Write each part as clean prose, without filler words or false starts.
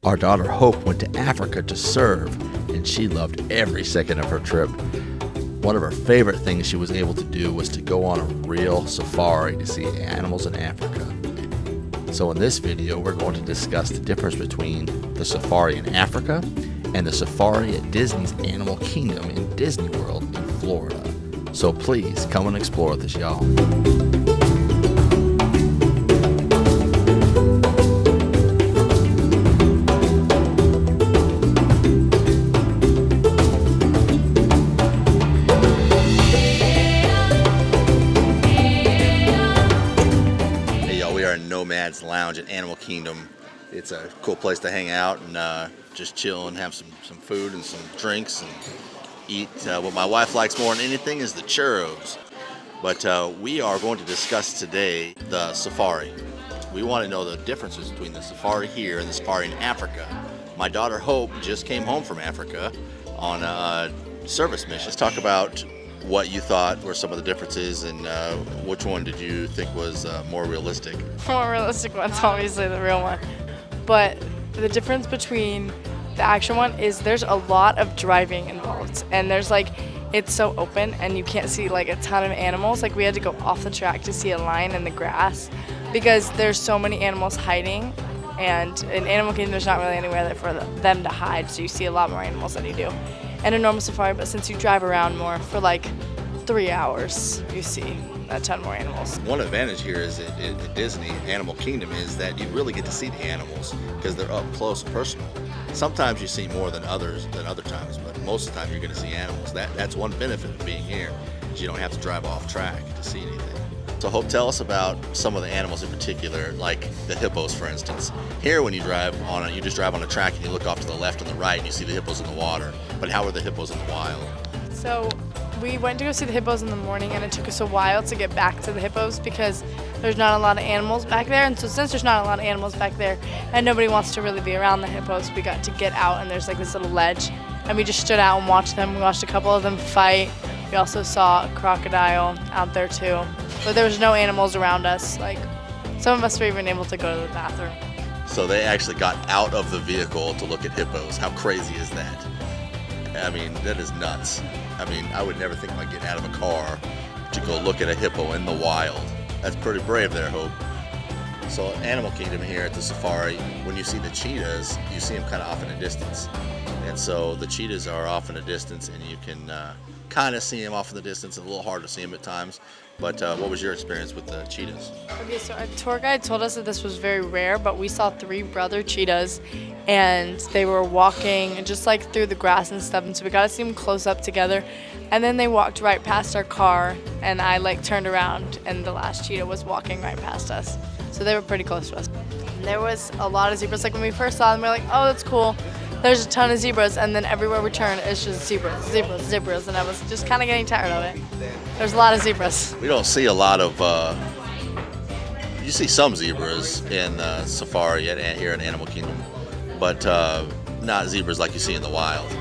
Our daughter Hope went to Africa to serve, and she loved every second of her trip. One of her favorite things she was able to do was to go on a real safari to see animals in Africa. So in this video, we're going to discuss the difference between the safari in Africa and the safari at Disney's Animal Kingdom in Disney World in Florida. So please come and explore with us, y'all. Nomad's Lounge at Animal Kingdom. It's a cool place to hang out and just chill and have some food and some drinks and eat. What my wife likes more than anything is the churros. But we are going to discuss today the safari. We want to know the differences between the safari here and the safari in Africa. My daughter Hope just came home from Africa on a service mission. Let's talk about what you thought were some of the differences and which one did you think was more realistic? The more realistic one's obviously the real one. But the difference between the action one is there's a lot of driving involved. And there's it's so open and you can't see a ton of animals. We had to go off the track to see a lion in the grass because there's so many animals hiding. And in Animal Kingdom, there's not really anywhere there for them to hide. So you see a lot more animals than you do in a normal safari, but since you drive around more for 3 hours, you see a ton more animals. One advantage here is at Disney Animal Kingdom is that you really get to see the animals because they're up close and personal. Sometimes you see more than other times, but most of the time you're going to see animals. That's one benefit of being here, is you don't have to drive off track to see anything. So Hope, tell us about some of the animals in particular, like the hippos, for instance. Here, when you just drive on a track and you look off to the left and the right and you see the hippos in the water. But how are the hippos in the wild? So we went to go see the hippos in the morning, and it took us a while to get back to the hippos because there's not a lot of animals back there. And so since there's not a lot of animals back there and nobody wants to really be around the hippos, we got to get out, and there's this little ledge, and we just stood out and watched them. We watched a couple of them fight. We also saw a crocodile out there too. But there was no animals around us. Some of us were even able to go to the bathroom. So they actually got out of the vehicle to look at hippos. How crazy is that? I mean, that is nuts. I mean, I would never think about getting out of a car to go look at a hippo in the wild. That's pretty brave there, Hope. So Animal Kingdom here at the safari, when you see the cheetahs, you see them kind of off in the distance. And so the cheetahs are off in the distance, and you can kind of see them off in the distance. It's a little hard to see them at times. But what was your experience with the cheetahs? Okay, so our tour guide told us that this was very rare, but we saw 3 brother cheetahs, and they were walking just through the grass and stuff, and so we got to see them close up together. And then they walked right past our car, and I turned around, and the last cheetah was walking right past us. So they were pretty close to us. And there was a lot of zebras. When we first saw them, we were like, oh, that's cool. There's a ton of zebras, and then everywhere we turn, it's just zebras, and I was just kind of getting tired of it. There's a lot of zebras. We don't see a lot of, you see some zebras in safari here at Animal Kingdom, but not zebras like you see in the wild.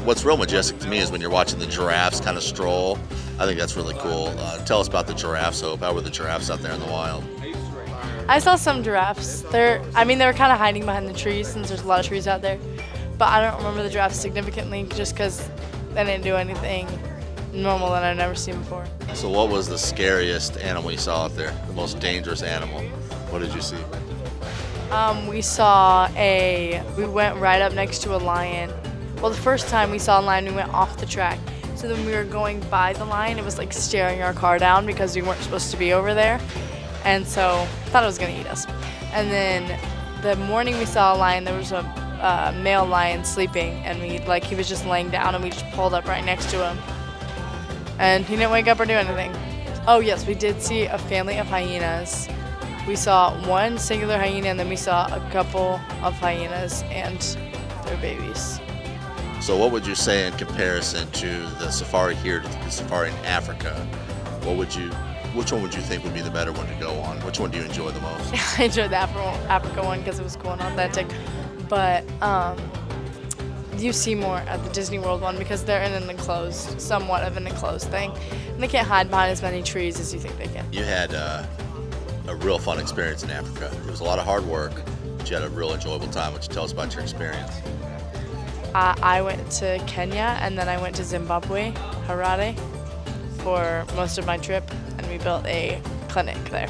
What's real majestic to me is when you're watching the giraffes kind of stroll. I think that's really cool. Tell us about the giraffes, Hope. How were the giraffes out there in the wild? I saw some giraffes. They were kind of hiding behind the trees since there's a lot of trees out there. But I don't remember the giraffes significantly just because they didn't do anything normal that I've never seen before. So what was the scariest animal you saw out there? The most dangerous animal? What did you see? We went right up next to a lion. Well, the first time we saw a lion, we went off the track. So then we were going by the lion. It was staring our car down because we weren't supposed to be over there. And so I thought it was going to eat us. And then the morning we saw a lion, there was a male lion sleeping, and he was just laying down, and we just pulled up right next to him. And he didn't wake up or do anything. Oh yes, we did see a family of hyenas. We saw one singular hyena, and then we saw a couple of hyenas and their babies. So what would you say in comparison to the safari here to the safari in Africa? Which one would you think would be the better one to go on? Which one do you enjoy the most? I enjoyed the Africa one because it was cool and authentic. But you see more at the Disney World one because they're in an enclosed, somewhat of an enclosed thing. And they can't hide behind as many trees as you think they can. You had a real fun experience in Africa. It was a lot of hard work, But you had a real enjoyable time. Why don't you tell us about your experience? I went to Kenya and then I went to Zimbabwe, Harare, for most of my trip, and we built a clinic there.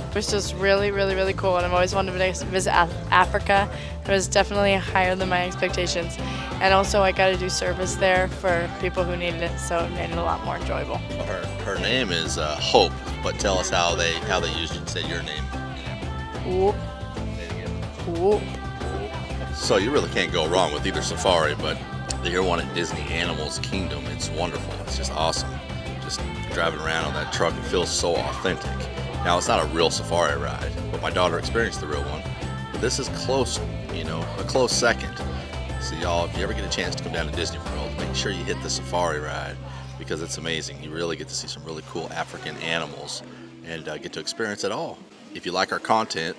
It was just really, really, really cool, and I've always wanted to visit Africa. It was definitely higher than my expectations, and also I got to do service there for people who needed it, so it made it a lot more enjoyable. Her name is Hope, but tell us how they used you say your name. Whoop, whoop. So you really can't go wrong with either safari, but you're one at Disney Animals Kingdom. It's wonderful. It's just awesome. Just driving around on that truck, it feels so authentic. Now, it's not a real safari ride, but my daughter experienced the real one. But this is close, a close second. So y'all, if you ever get a chance to come down to Disney World, make sure you hit the safari ride because it's amazing. You really get to see some really cool African animals and get to experience it all. If you like our content,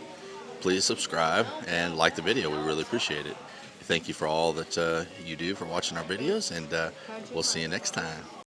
please subscribe and like the video. We really appreciate it. Thank you for all that you do for watching our videos, and we'll see you next time.